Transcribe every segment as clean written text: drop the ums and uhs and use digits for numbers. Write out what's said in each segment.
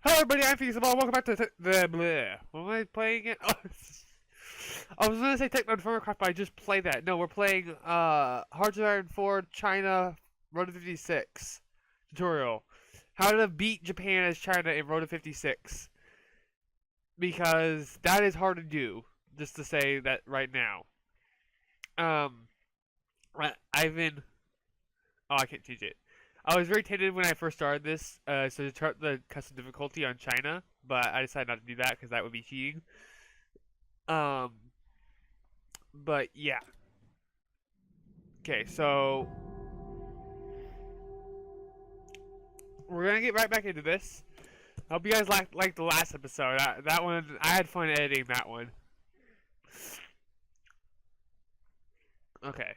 Hello everybody, I'm Feasible. Welcome back to the bleh. What am I playing again? Oh, I was gonna say Techno Craft, but I just played that. No, we're playing HOI4 China Road to 56 tutorial. How to beat Japan as China in Road to 56. Because that is hard to do, just to say that right now. I've been... Oh, I can't change it. I was very tempted when I first started this, so to chart the custom difficulty on China, but I decided not to do that because that would be cheating. But yeah. Okay, so we're gonna get right back into this. I hope you guys liked the last episode. That one, I had fun editing that one. Okay.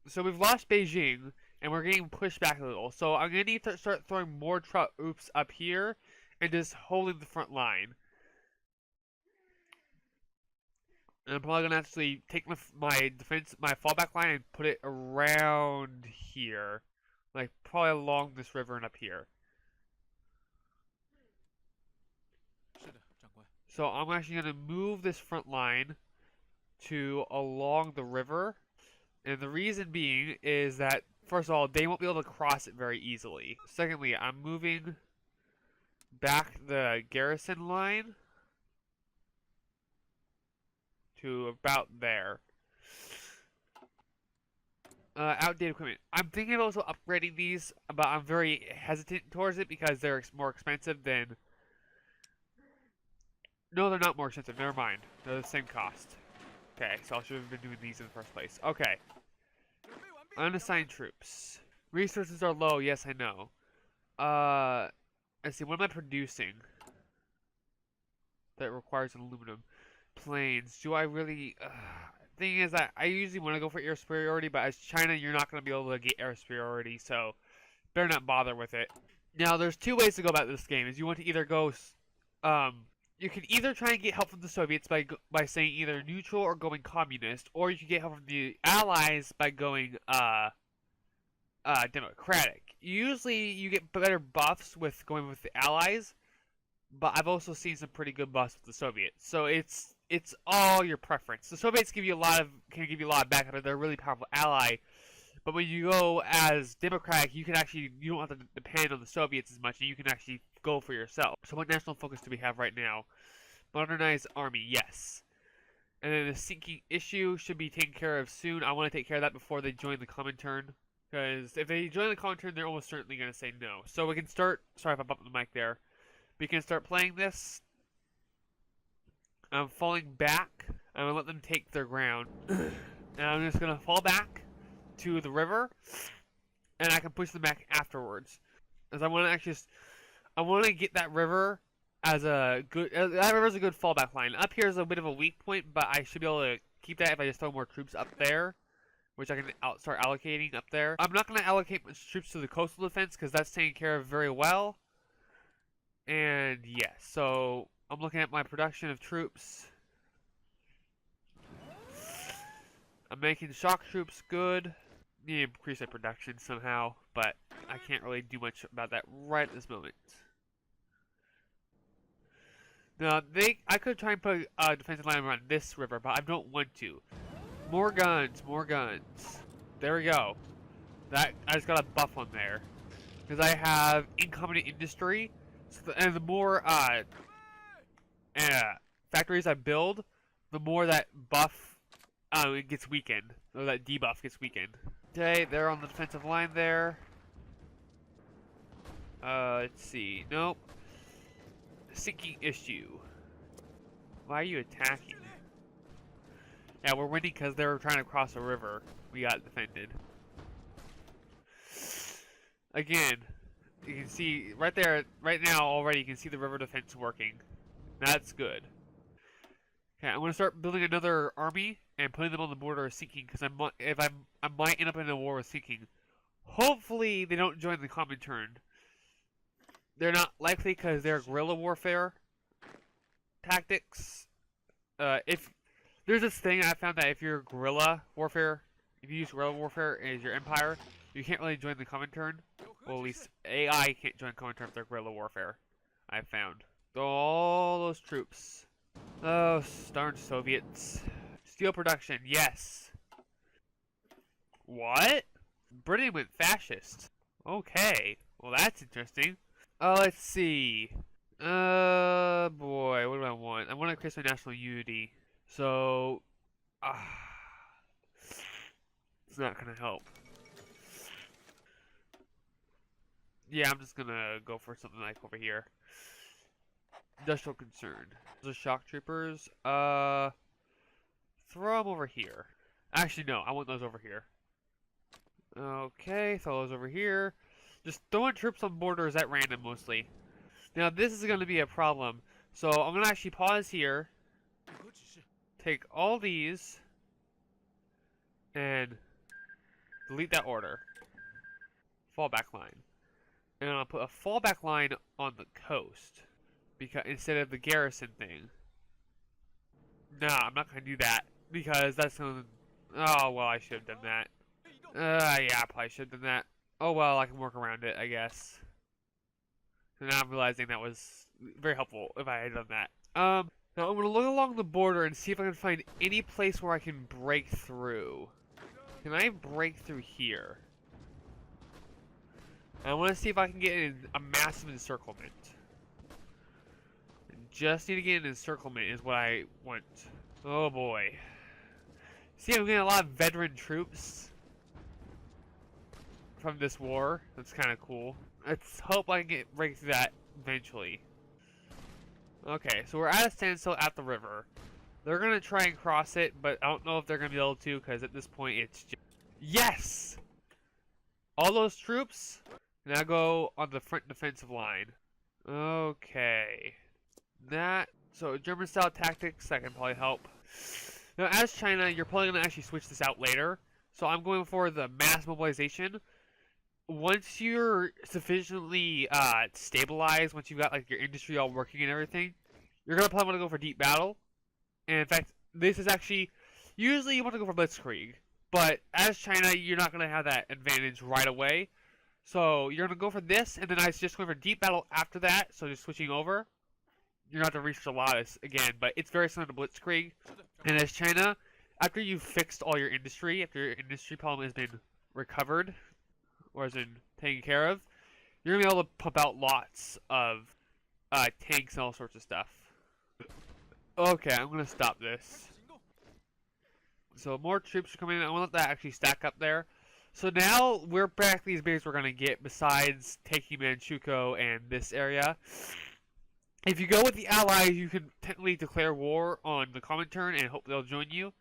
So we've lost Beijing, and we're getting pushed back a little. So I'm gonna need to start throwing more troops up here, and just holding the front line. And I'm probably gonna actually take my defense, my fallback line, and put it around here, like probably along this river and up here. So I'm actually gonna move this front line to along the river, and the reason being is that first of all, they won't be able to cross it very easily. Secondly, I'm moving back the garrison line to about there. Outdated equipment. I'm thinking of also upgrading these, but I'm very hesitant towards it because they're more expensive than... No, they're not more expensive. Never mind. They're the same cost. Okay, so I should have been doing these in the first place. Okay. Unassigned troops. Resources are low. Yes, I know. Let's see. What am I producing that requires aluminum? Planes. Do I really... thing is that I usually want to go for air superiority, but as China, you're not going to be able to get air superiority, so better not bother with it. Now, there's two ways to go about this game. Is you want to either go... you can either try and get help from the Soviets by saying either neutral or going communist, or you can get help from the Allies by going democratic. Usually you get better buffs with going with the Allies, but I've also seen some pretty good buffs with the Soviets. So it's all your preference. The Soviets can give you a lot of backup, and they're a really powerful ally. But when you go as democratic, you don't have to depend on the Soviets as much, and you can actually go for yourself. So what national focus do we have right now? Modernized army, yes. And then the sinking issue should be taken care of soon. I want to take care of that before they join the Comintern. Because if they join the Comintern, they're almost certainly going to say no. So we can start... Sorry if I bumped the mic there. We can start playing this. I'm falling back. I'm going to let them take their ground. And I'm just going to fall back to the river. And I can push them back afterwards. Because I want to actually... I want to get that river as a good... that river's a good fallback line. Up here is a bit of a weak point, but I should be able to keep that if I just throw more troops up there. Which I can start allocating up there. I'm not going to allocate much troops to the coastal defense because that's taken care of very well. And yes, so I'm looking at my production of troops. I'm making shock troops good. Need to increase that production somehow, but I can't really do much about that right at this moment. Now, I could try and put a defensive line around this river, but I don't want to. More guns, more guns. There we go. I just got a buff on there. Because I have incompetent industry. So and the more factories I build, the more that buff it gets weakened. Or that debuff gets weakened. Okay, they're on the defensive line there. Let's see. Nope. Sinking issue. Why are you attacking? Yeah, we're winning because they were trying to cross a river. We got defended. Again, you can see right there, right now already, you can see the river defense working. That's good. Okay, I'm gonna start building another army and putting them on the border of sinking because I might end up in a war with sinking. Hopefully, they don't join the Comintern. They're not likely because they're guerrilla warfare tactics. If there's this thing I found that if you're guerrilla warfare, if you use guerrilla warfare as your empire, you can't really join the Comintern. Well, at least AI can't join Comintern if they're guerrilla warfare. I found. All those troops. Oh, darn Soviets. Steel production, yes. What? Britain went fascist. Okay. Well, that's interesting. Let's see. Boy, what do I want? I want to increase my national unity. So, it's not gonna help. Yeah, I'm just gonna go for something like over here. Industrial concern. Those are shock troopers. Throw them over here. Actually, no, I want those over here. Okay, throw those over here. Just throwing troops on borders at random mostly. Now this is going to be a problem. So I'm going to actually pause here. Take all these. And delete that order. Fallback line. And I'll put a fallback line on the coast. Because instead of the garrison thing. Nah, I'm not going to do that. Because that's going to... Oh, well, I should have done that. Yeah, I probably should have done that. Oh, well, I can work around it, I guess. And now I'm realizing that was very helpful if I had done that. Now I'm going to look along the border and see if I can find any place where I can break through. Can I break through here? I want to see if I can get in a massive encirclement. Just need to get an encirclement is what I want. Oh boy. See, I'm getting a lot of veteran troops from this war. That's kind of cool. Let's hope I can break through that eventually. Okay, so we're at a standstill at the river. They're going to try and cross it, but I don't know if they're going to be able to because at this point it's just... Yes! All those troops now go on the front defensive line. Okay. So German style tactics, that can probably help. Now as China, you're probably going to actually switch this out later. So I'm going for the mass mobilization. Once you're sufficiently stabilized, once you've got like your industry all working and everything, you're going to probably want to go for deep battle. And in fact, this is actually, usually you want to go for blitzkrieg. But as China, you're not going to have that advantage right away. So you're going to go for this, and then I suggest going for deep battle after that, so just switching over. You're going to have to research a lot again, but it's very similar to blitzkrieg. And as China, after you've fixed all your industry, after your industry problem has been recovered, or has been taken care of, you're going to be able to pump out lots of tanks and all sorts of stuff. Okay, I'm going to stop this. So more troops are coming in. I want to let that actually stack up there. So now we're practically as big as we're going to get besides taking Manchukuo and this area. If you go with the Allies, you can technically declare war on the Comintern and hope they'll join you.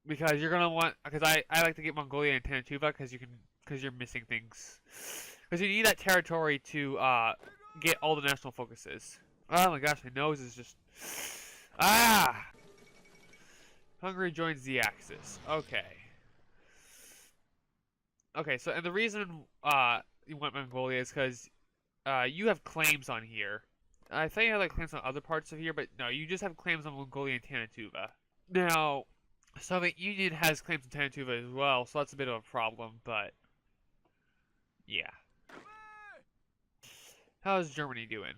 Because you're going to want... Because I like to get Mongolia and Tanatuva because you're missing things. Because you need that territory to get all the national focuses. Oh my gosh, my nose is just... Ah! Hungary joins the Axis. Okay. Okay, so and the reason you want Mongolia is because you have claims on here. I thought you had like claims on other parts of here, but no, you just have claims on Mongolia and Tanatuva. Now, Soviet Union has claims on Tanatuva as well, so that's a bit of a problem, but yeah. How's Germany doing?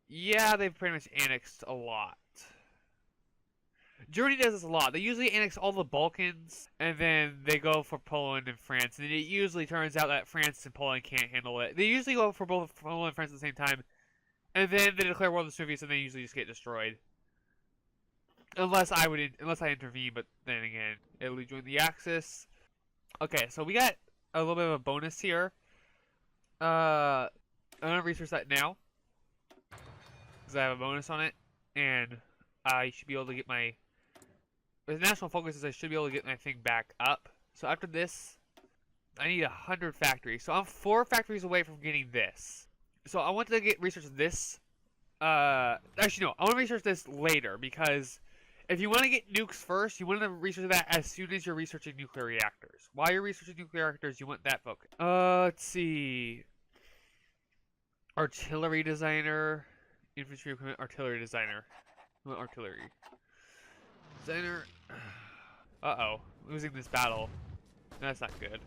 Yeah, they've pretty much annexed a lot. Germany does this a lot. They usually annex all the Balkans, and then they go for Poland and France. And it usually turns out that France and Poland can't handle it. They usually go for both Poland and France at the same time, and then they declare war on the Soviets, and they usually just get destroyed. Unless I intervene, but then again, Italy joined the Axis. Okay, so we got a little bit of a bonus here. I'm gonna research that now, because I have a bonus on it, and I should be able to get my... With national focuses, I should be able to get my thing back up. So after this, I need 100 factories. So I'm 4 factories away from getting this. So I want to research this. Actually, no. I want to research this later. Because if you want to get nukes first, you want to research that as soon as you're researching nuclear reactors. While you're researching nuclear reactors, you want that focus. Let's see. Artillery designer. Infantry equipment. Artillery designer. Artillery. Designer. Uh-oh. Losing this battle. That's not good.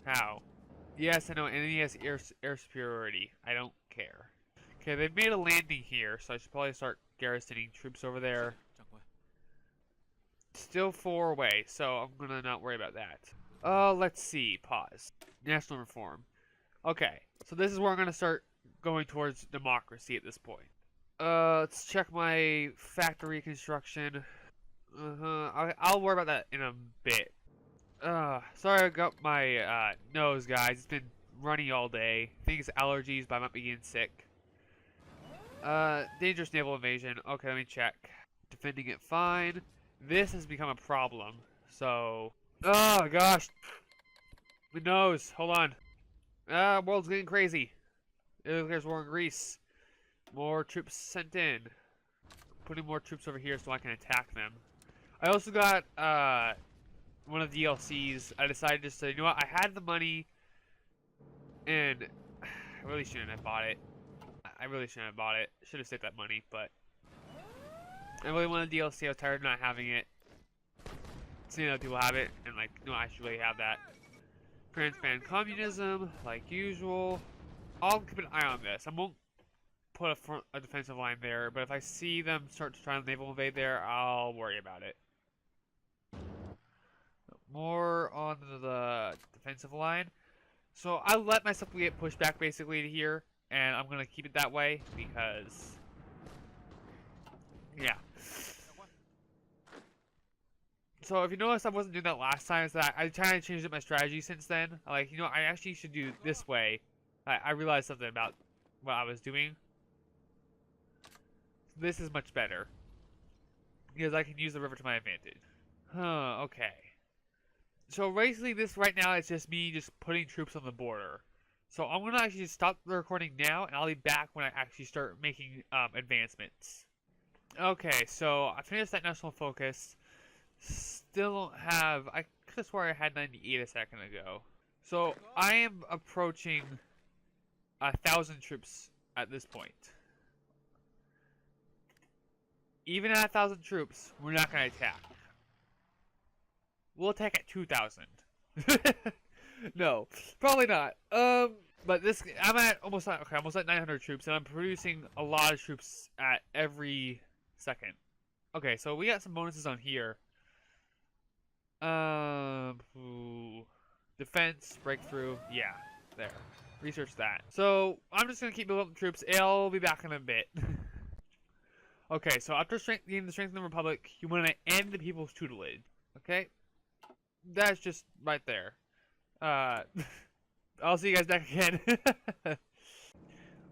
How? Yes, I know. Enemy has air superiority. I don't care. Okay, they've made a landing here, so I should probably start garrisoning troops over there. Still 4 away, so I'm gonna not worry about that. Let's see. Pause. National reform. Okay, so this is where I'm gonna start going towards democracy at this point. Let's check my factory construction. I'll worry about that in a bit. Sorry I got my nose, guys. It's been runny all day. I think it's allergies, but I might be getting sick. Dangerous naval invasion. Okay, let me check. Defending it fine. This has become a problem. So, oh gosh, my nose. Hold on. World's getting crazy. There's war in Greece. More troops sent in. Putting more troops over here so I can attack them. I also got one of the DLCs. I decided just to, you know what? I had the money, and I really shouldn't have bought it. I really shouldn't have bought it. Should have saved that money, but I really wanted DLC. I was tired of not having it. Seeing other people have it, and like, no, I should really have that. France ban communism, like usual. I'll keep an eye on this. I won't put a defensive line there, but if I see them start to try and naval invade there, I'll worry about it. More on the defensive line. So I let myself get pushed back basically to here, and I'm gonna keep it that way because, yeah. So if you notice, I wasn't doing that last time. So I kind of changed up my strategy since then. Like, you know, I actually should do this way. I realized something about what I was doing. This is much better because I can use the river to my advantage. Okay. So basically, this right now is just me just putting troops on the border. So I'm gonna actually stop the recording now, and I'll be back when I actually start making advancements. Okay, so I finished that national focus. Still don't have. I could have swore I had 98 a second ago. So I am approaching 1,000 troops at this point. Even at 1,000 troops, we're not gonna attack. We'll attack at 2,000. No, probably not. But this, I'm at almost at 900 troops, and I'm producing a lot of troops at every second. Okay, so we got some bonuses on here. Defense, breakthrough, yeah, there. Research that. So I'm just gonna keep building up troops. I'll be back in a bit. Okay, so after gaining the strength of the Republic, you want to end the people's tutelage. Okay, that's just right there. I'll see you guys back again.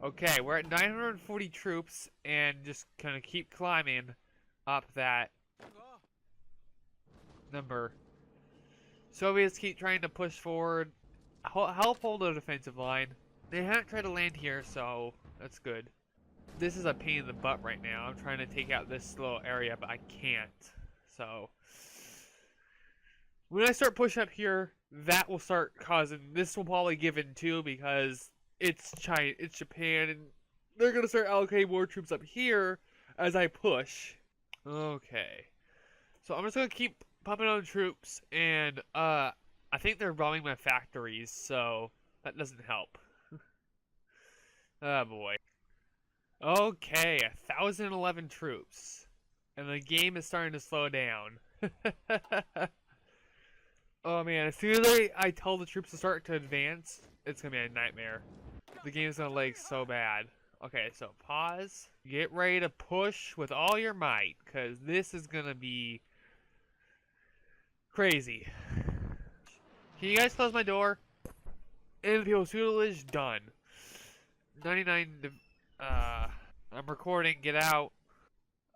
Okay, we're at 940 troops, and just kind of keep climbing up that number. Soviets keep trying to push forward. Help hold the defensive line. They haven't tried to land here, so that's good. This is a pain in the butt right now. I'm trying to take out this little area, but I can't. So when I start pushing up here, that will start causing. This will probably give in too because it's China, it's Japan, and they're gonna start allocating more troops up here as I push. Okay, so I'm just gonna keep pumping on troops, and I think they're bombing my factories, so that doesn't help. Oh boy. Okay, 1,011 troops, and the game is starting to slow down. Oh man, as soon as I tell the troops to start to advance, it's gonna be a nightmare. The game's gonna lag so bad. Okay, so pause. Get ready to push with all your might, because this is gonna be crazy. Can you guys close my door? And people's tutelage done. 99. I'm recording. Get out.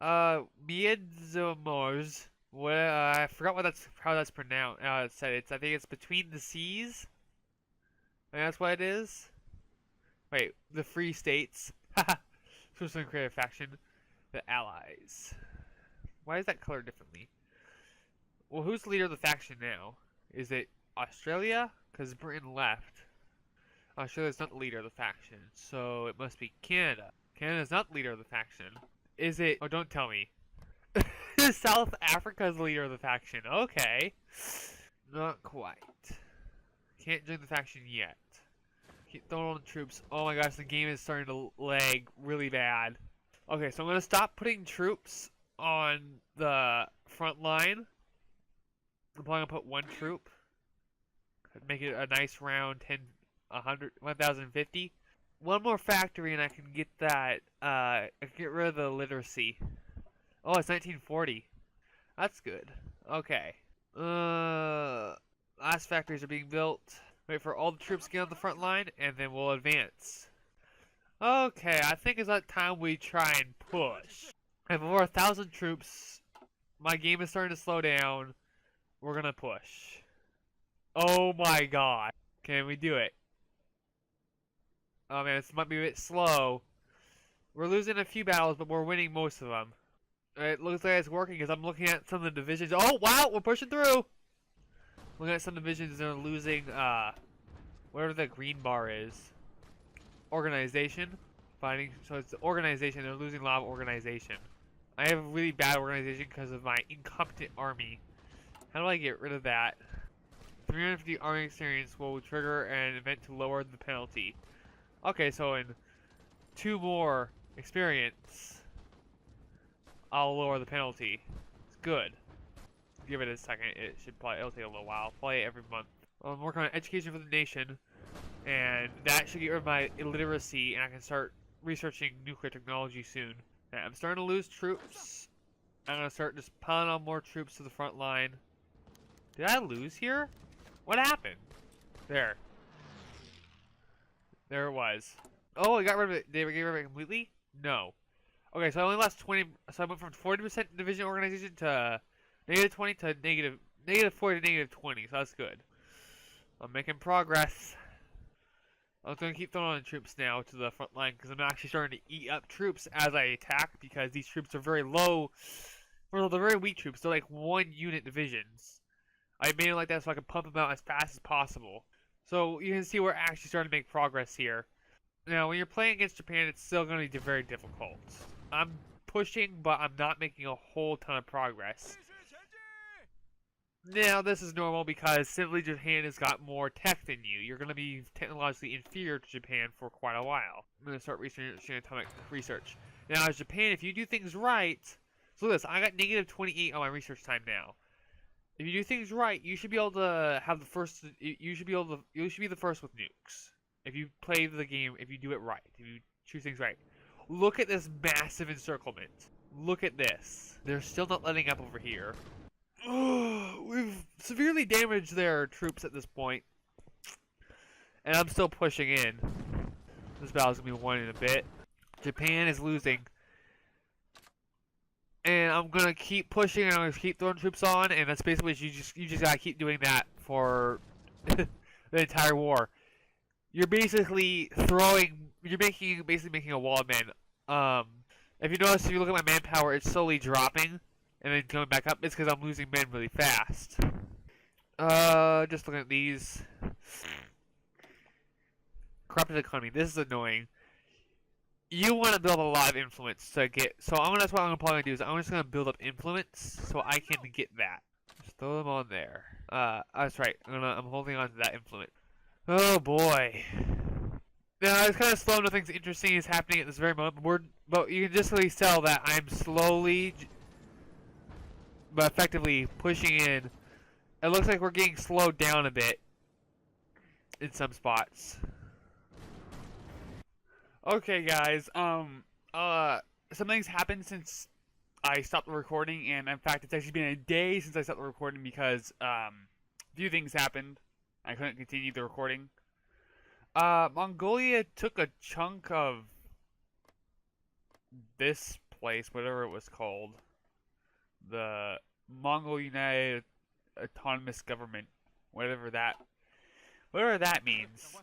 Miedzomors. I forgot how that's pronounced. I think it's between the seas. And that's what it is. Wait, the Free States. Haha. Supposed to create a faction. The Allies. Why is that colored differently? Well, who's the leader of the faction now? Is it Australia? Because Britain left. Australia's not the leader of the faction, so it must be Canada. Canada's not the leader of the faction. Is it? Oh, don't tell me. South Africa is the leader of the faction. Okay. Not quite. Can't join the faction yet. Keep throwing on the troops. Oh my gosh, the game is starting to lag really bad. Okay, so I'm gonna stop putting troops on the front line. I'm probably gonna put one troop. Make it a nice round 10, 100, 1050. One more factory and I can get that, I can get rid of the literacy. Oh, it's 1940. That's good. Okay. Last factories are being built. Wait for all the troops to get on the front line, and then we'll advance. Okay, I think it's that time we try and push. I have over 1,000 troops. My game is starting to slow down. We're gonna push. Oh my god. Can we do it? Oh man, this might be a bit slow. We're losing a few battles, but we're winning most of them. It looks like it's working because I'm looking at some of the divisions. Oh wow, we're pushing through! Looking at some divisions, they're losing, whatever the green bar is. Organization. Fighting, so it's the organization, they're losing a lot of organization. I have a really bad organization because of my incompetent army. How do I get rid of that? 350 army experience will trigger an event to lower the penalty. Okay, so in 2 more experience, I'll lower the penalty. It's good. Give it a second. It'll take a little while. Play it every month. I'm working on education for the nation, and that should get rid of my illiteracy, and I can start researching nuclear technology soon. Okay, I'm starting to lose troops. I'm gonna start just piling on more troops to the front line. Did I lose here? What happened? There. There it was. Oh, I got rid of it. Did I get rid of it completely? No. Okay, so I only lost 20. So I went from 40% division organization to -20 to -40 to -20. So that's good. I'm making progress. I'm going to keep throwing on troops now to the front line because I'm actually starting to eat up troops as I attack because these troops are very low. Well, they're very weak troops. They're like 1-unit divisions. I made it like that so I can pump them out as fast as possible. So you can see we're actually starting to make progress here. Now, when you're playing against Japan, it's still going to be very difficult. I'm pushing, but I'm not making a whole ton of progress. Now, this is normal because simply Japan has got more tech than you. You're going to be technologically inferior to Japan for quite a while. I'm going to start researching atomic research. Now, as Japan, if you do things right... So look, I got -28 on my research time now. If you do things right, you should be able to have the first... You should be the first with nukes. If you play the game, if you do it right. If you choose things right. Look at this massive encirclement. Look at this. They're still not letting up over here. We've severely damaged their troops at this point. And I'm still pushing in. This battle's gonna be won in a bit. Japan is losing. And I'm gonna keep pushing and I'm gonna keep throwing troops on, and that's basically you just gotta keep doing that for the entire war. You're basically basically making a wall of men. If you notice, if you look at my manpower, it's slowly dropping and then coming back up. It's because I'm losing men really fast. Just looking at these. Corrupted economy. This is annoying. You want to build a lot of influence to get. So that's what I'm probably gonna do. Is I'm just gonna build up influence so I can get that. Just throw them on there. That's right. I'm holding on to that influence. Oh boy. Now it's kind of slow. Nothing's interesting is happening at this very moment. But you can just really tell that I'm slowly, but effectively pushing in. It looks like we're getting slowed down a bit in some spots. Okay, guys. Something's happened since I stopped the recording, and in fact, it's actually been a day since I stopped the recording because a few things happened. I couldn't continue the recording. Mongolia took a chunk of this place, whatever it was called, the Mongol United Autonomous Government, whatever that means.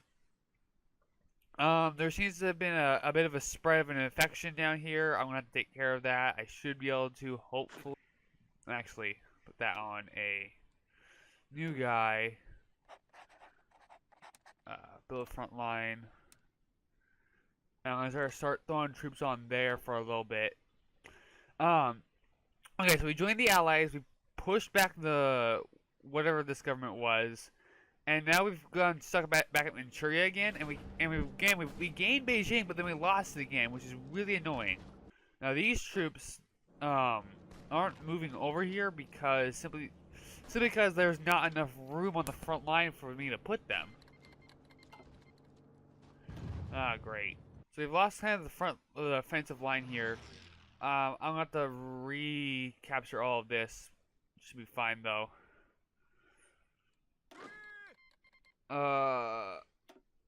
There seems to have been a bit of a spread of an infection down here. I'm gonna have to take care of that. I should be able to hopefully actually put that on a new guy. Build a front line. Now I'm gonna start throwing troops on there for a little bit. Okay, so we joined the Allies. We pushed back the whatever this government was. And now we've gone stuck back at Manchuria again, and we gained Beijing, but then we lost it again, which is really annoying. Now these troops aren't moving over here because simply because there's not enough room on the front line for me to put them. Ah, great. So we've lost kind of the front of the offensive line here. I'm gonna have to recapture all of this. Should be fine though.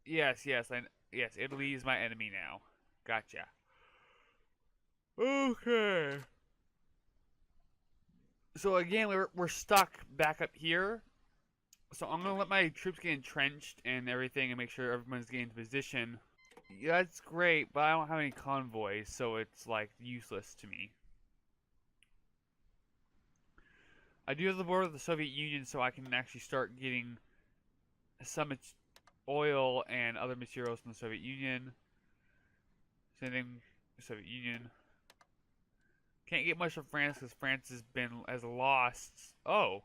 Yes, Italy is my enemy now. Gotcha. Okay. So again, we're stuck back up here. So I'm gonna let my troops get entrenched and everything, and make sure everyone's getting into position. Yeah, that's great, but I don't have any convoys, so it's like useless to me. I do have the border with the Soviet Union, so I can actually start getting some oil and other materials from the Soviet Union. Same thing, Soviet Union. Can't get much from France because France has lost. Oh,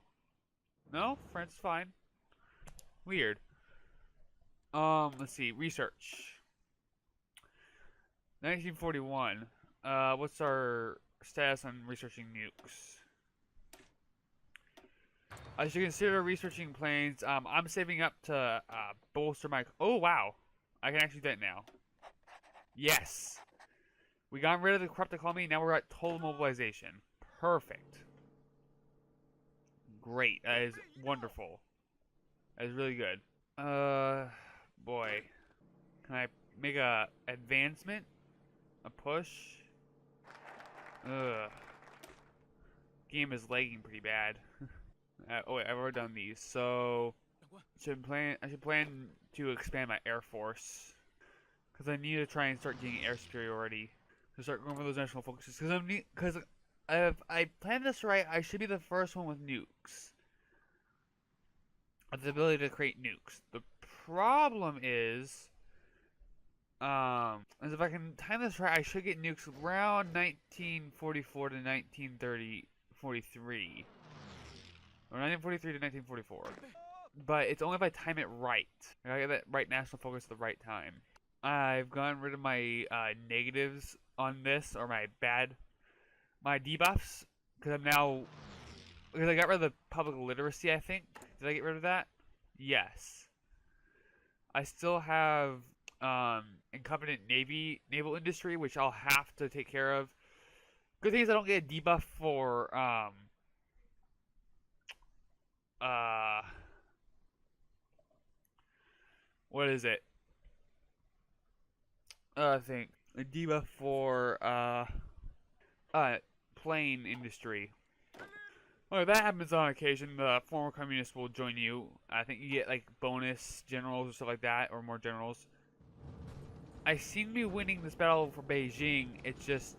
no, France is fine. Weird. Let's see. Research. 1941. What's our status on researching nukes? I should consider researching planes. I'm saving up to bolster my. Oh wow, I can actually do that now. Yes, we got rid of the corrupt economy. Now we're at total mobilization. Perfect. Great. That is wonderful. That is really good. Boy, can I make a advancement? A push? Ugh. Game is lagging pretty bad. Oh wait, I've already done these. So I should plan to expand my air force because I need to try and start getting air superiority to start going for those national focuses. Because if I plan this right, I should be the first one with nukes. With the ability to create nukes. The problem is if I can time this right, I should get nukes around 1944 to 1930, 43. Or 1943 to 1944. But it's only if I time it right. I gotta get that right national focus at the right time. I've gotten rid of my negatives on this, or my debuffs, because I got rid of the public literacy, I think. Did I get rid of that? Yes. I still have incompetent naval industry, which I'll have to take care of. Good thing is I don't get a debuff for what is it? I think a debuff for plane industry. Well, if that happens on occasion, the former communists will join you. I think you get like bonus generals or stuff like that, or more generals. I seem to be winning this battle for Beijing. It's just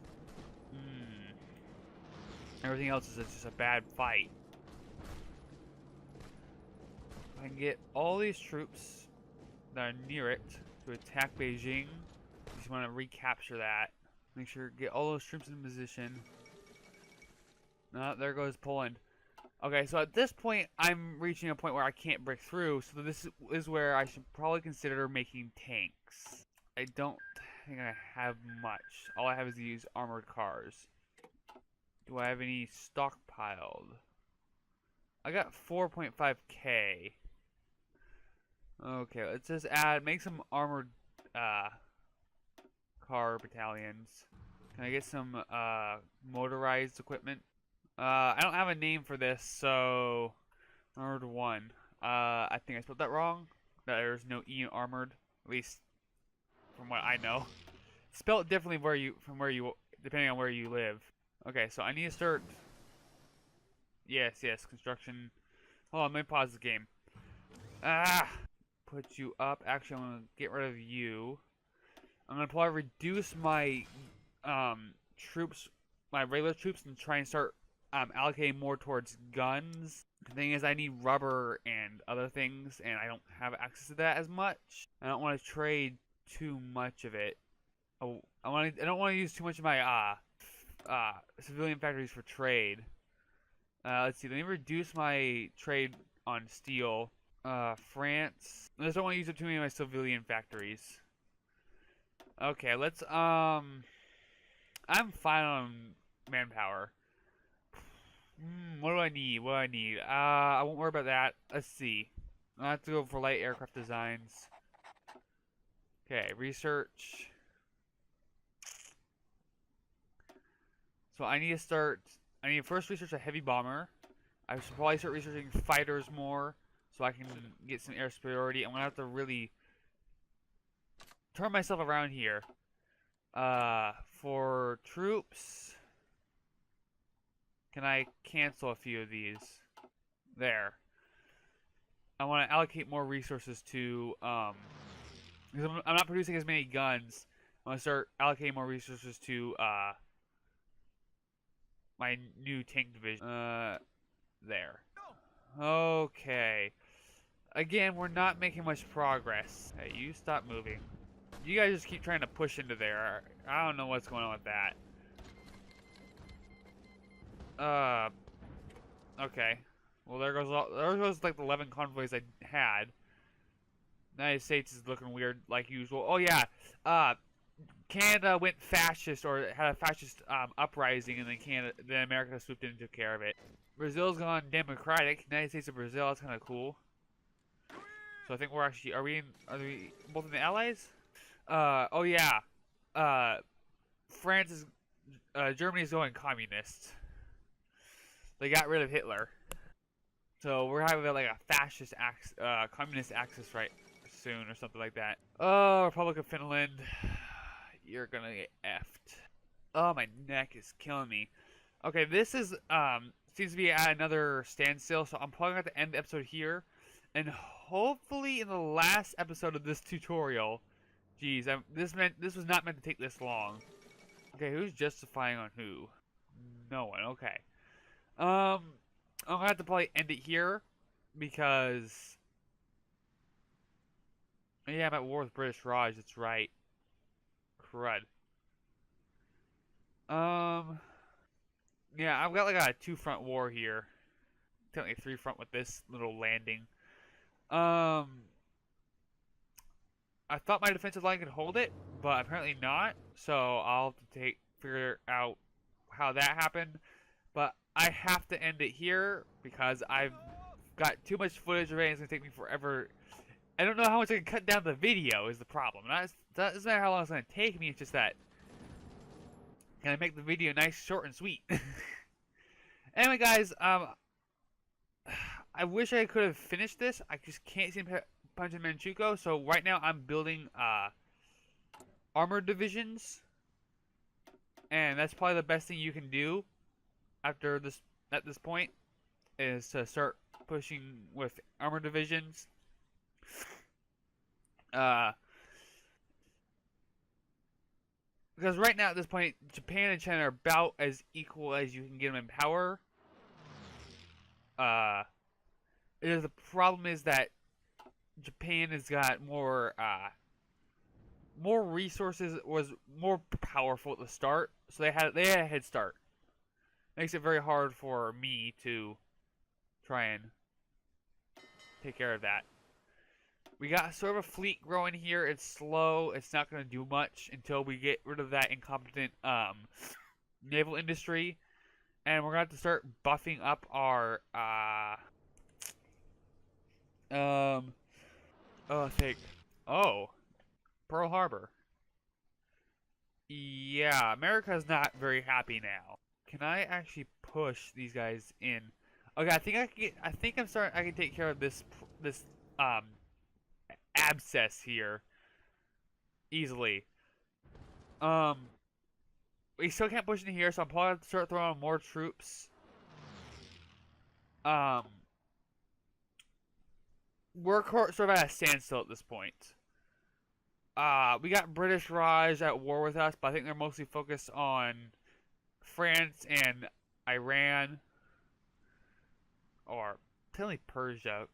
everything else is just a bad fight. I can get all these troops that are near it to attack Beijing. Just want to recapture that. Make sure get all those troops in position. There goes Poland. Okay, so at this point, I'm reaching a point where I can't break through. So this is where I should probably consider making tanks. I don't think I have much. All I have is these armored cars. Do I have any stockpiled? I got 4.5k. Okay, let's just make some armored car battalions. Can I get some motorized equipment? I don't have a name for this, so armored one. I think I spelled that wrong. There's no E in armored, at least from what I know. Spell it differently depending on where you live. Okay, so I need to start. Yes, construction. Hold on, let me pause the game. Put you up. Actually, I'm gonna get rid of you. I'm gonna probably reduce my troops, my regular troops, and try and start allocating more towards guns. The thing is, I need rubber and other things, and I don't have access to that as much. I don't want to trade too much of it. I don't want to use too much of my civilian factories for trade. Let's see. Let me reduce my trade on steel. France. I just don't want to use up too many of my civilian factories. Okay, let's, I'm fine on manpower. What do I need? What do I need? I won't worry about that. Let's see. I have to go for light aircraft designs. Okay, research. So I need to start. I need to first research a heavy bomber. I should probably start researching fighters more so I can get some air superiority. I'm gonna have to really turn myself around here. For troops, can I cancel a few of these? There. I want to allocate more resources to because I'm not producing as many guns. I want to start allocating more resources to my new tank division. There. Okay. Again, we're not making much progress. Hey, you stop moving. You guys just keep trying to push into there. I don't know what's going on with that. Okay. Well, there goes like the 11 convoys I had. United States is looking weird like usual. Oh yeah. Canada went fascist or had a fascist uprising, and then America swooped in and took care of it. Brazil's gone democratic. United States and Brazil. That's kind of cool. So I think we're actually are we both in the Allies? Oh yeah. France is Germany is going communist. They got rid of Hitler. So we're having like a fascist communist axis right soon or something like that. Oh, Republic of Finland. You're gonna get effed. Oh, my neck is killing me. Okay, this is seems to be at another standstill, so I'm probably going to end the episode here. And hopefully in the last episode of this tutorial, geez, this was not meant to take this long. Okay, who's justifying on who? No one. Okay. I'm gonna have to probably end it here because yeah, I'm at war with British Raj. That's right. Crud. Yeah, I've got like a two-front war here. Technically three-front with this little landing. I thought my defensive line could hold it, but apparently not. So I'll have to figure out how that happened. But I have to end it here because I've got too much footage already. It's gonna take me forever. I don't know how much I can cut down the video is the problem. That doesn't matter how long it's gonna take me. It's just that can I make the video nice, short, and sweet? Anyway, guys, I wish I could have finished this. I just can't seem to punch in Manchukuo. So right now I'm building armored divisions, and that's probably the best thing you can do after this at this point is to start pushing with armored divisions. Because right now at this point, Japan and China are about as equal as you can get them in power. The problem is that Japan has got more resources, was more powerful at the start, so they had a head start. Makes it very hard for me to try and take care of that. We got sort of a fleet growing here. It's slow. It's not going to do much until we get rid of that incompetent naval industry. And we're going to have to start buffing up our Pearl Harbor. Yeah, America's not very happy now. Can I actually push these guys in? Okay, I think I can take care of this abscess here easily. We still can't push in here, so I'm probably going to start throwing more troops. We're sort of at a standstill at this point. We got British Raj at war with us, but I think they're mostly focused on France and Iran. Or, technically Persia.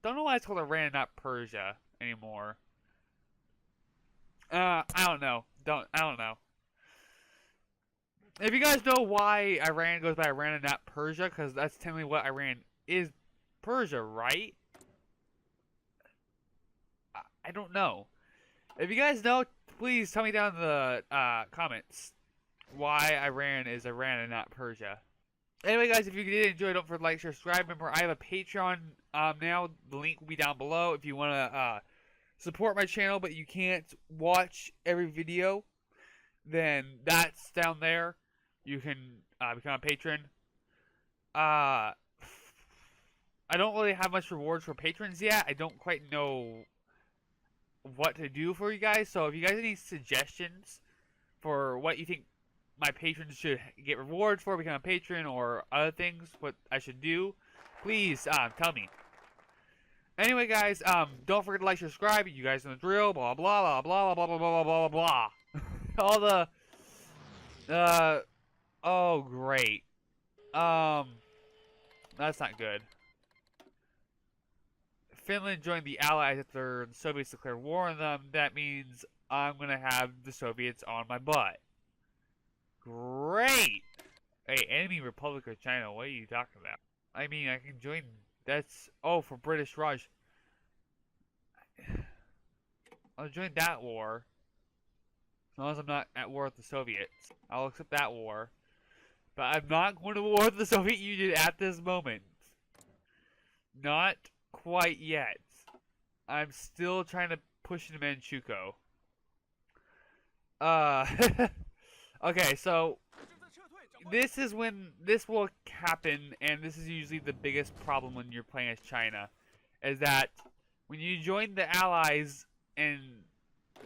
Don't know why it's called Iran and not Persia anymore. I don't know. I don't know. If you guys know why Iran goes by Iran and not Persia, because that's technically what Iran is, Persia, right? I don't know. If you guys know, please tell me down in the comments why Iran is Iran and not Persia. Anyway, guys, if you did enjoy, don't forget to like, share, subscribe. Remember, I have a Patreon now. The link will be down below if you want to support my channel, but you can't watch every video. Then that's down there. You can become a patron. I don't really have much rewards for patrons yet. I don't quite know what to do for you guys. So if you guys have any suggestions for what you think my patrons should get rewards for becoming a patron or other things, what I should do, please tell me. Anyway, guys, don't forget to like, subscribe. You guys know the drill. Blah blah blah blah blah blah blah blah blah blah. All the oh great. That's not good. Finland joined the Allies after the Soviets declared war on them. That means I'm gonna have the Soviets on my butt. Great! Hey, enemy Republic of China, what are you talking about? I mean, I can join... That's... Oh, for British Raj. I'll join that war. As long as I'm not at war with the Soviets. I'll accept that war. But I'm not going to war with the Soviet Union at this moment. Not quite yet. I'm still trying to push into Manchukuo. Okay, so this is when this will happen, and this is usually the biggest problem when you're playing as China, is that when you join the Allies, and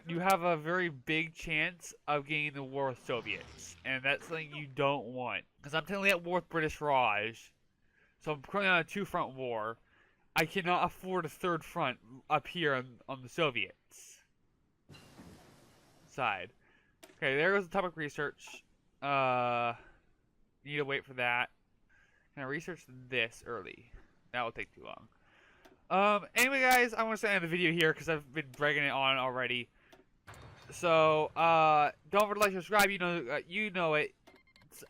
you have a very big chance of getting the war with Soviets, and that's something you don't want. Because I'm technically at war with British Raj, so I'm currently on a two-front war. I cannot afford a third front up here on the Soviets side. Okay, there goes the topic research. Need to wait for that. Can I research this early? That will take too long. Anyway, guys, I want to end the video here because I've been dragging it on already. So, don't forget to like, subscribe. You know it.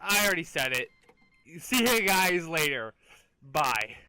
I already said it. See you guys later. Bye.